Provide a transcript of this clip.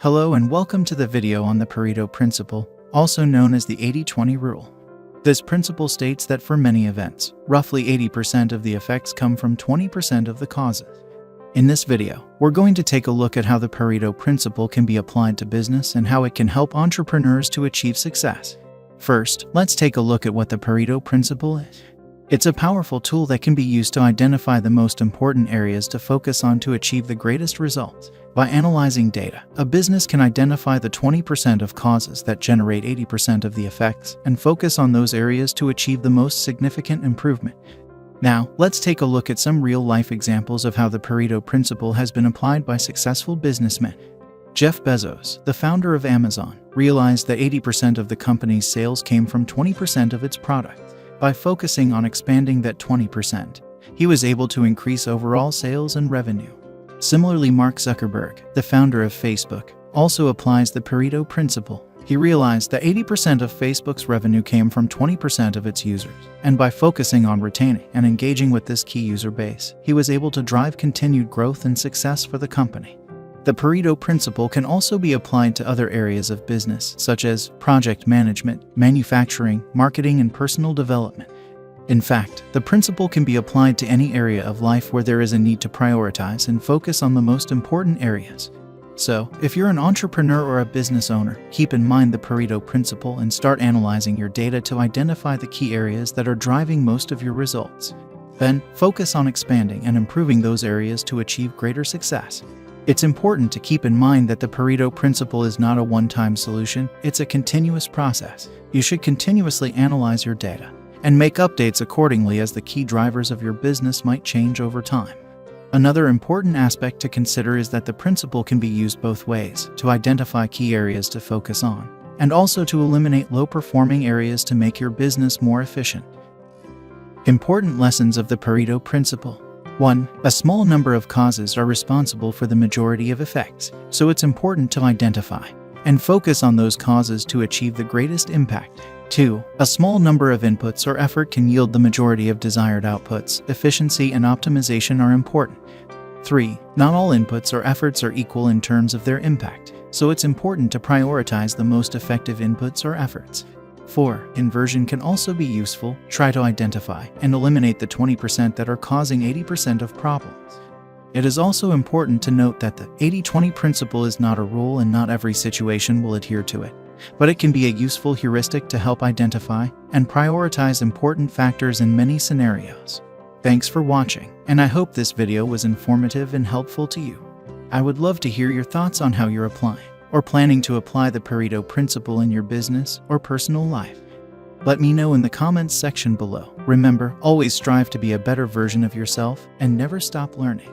Hello and welcome to the video on the Pareto Principle, also known as the 80-20 rule. This principle states that for many events, roughly 80% of the effects come from 20% of the causes. In this video, we're going to take a look at how the Pareto Principle can be applied to business and how it can help entrepreneurs to achieve success. First, let's take a look at what the Pareto Principle is. It's a powerful tool that can be used to identify the most important areas to focus on to achieve the greatest results. By analyzing data, a business can identify the 20% of causes that generate 80% of the effects and focus on those areas to achieve the most significant improvement. Now, let's take a look at some real-life examples of how the Pareto Principle has been applied by successful businessmen. Jeff Bezos, the founder of Amazon, realized that 80% of the company's sales came from 20% of its products. By focusing on expanding that 20%, he was able to increase overall sales and revenue. Similarly, Mark Zuckerberg, the founder of Facebook, also applies the Pareto Principle. He realized that 80% of Facebook's revenue came from 20% of its users, and by focusing on retaining and engaging with this key user base, he was able to drive continued growth and success for the company. The Pareto Principle can also be applied to other areas of business, such as project management, manufacturing, marketing, and personal development. In fact, the principle can be applied to any area of life where there is a need to prioritize and focus on the most important areas. So, if you're an entrepreneur or a business owner, keep in mind the Pareto Principle and start analyzing your data to identify the key areas that are driving most of your results. Then, focus on expanding and improving those areas to achieve greater success. It's important to keep in mind that the Pareto Principle is not a one-time solution, it's a continuous process. You should continuously analyze your data and make updates accordingly as the key drivers of your business might change over time. Another important aspect to consider is that the principle can be used both ways, to identify key areas to focus on, and also to eliminate low-performing areas to make your business more efficient. Important lessons of the Pareto Principle. 1. A small number of causes are responsible for the majority of effects, so it's important to identify and focus on those causes to achieve the greatest impact. 2. A small number of inputs or effort can yield the majority of desired outputs. Efficiency and optimization are important. 3. Not all inputs or efforts are equal in terms of their impact, so it's important to prioritize the most effective inputs or efforts. 4. Inversion can also be useful. Try to identify and eliminate the 20% that are causing 80% of problems. It is also important to note that the 80-20 principle is not a rule and not every situation will adhere to it, but it can be a useful heuristic to help identify and prioritize important factors in many scenarios. Thanks for watching, and I hope this video was informative and helpful to you. I would love to hear your thoughts on how you're applying or planning to apply the Pareto Principle in your business or personal life. Let me know in the comments section below. Remember, always strive to be a better version of yourself and never stop learning.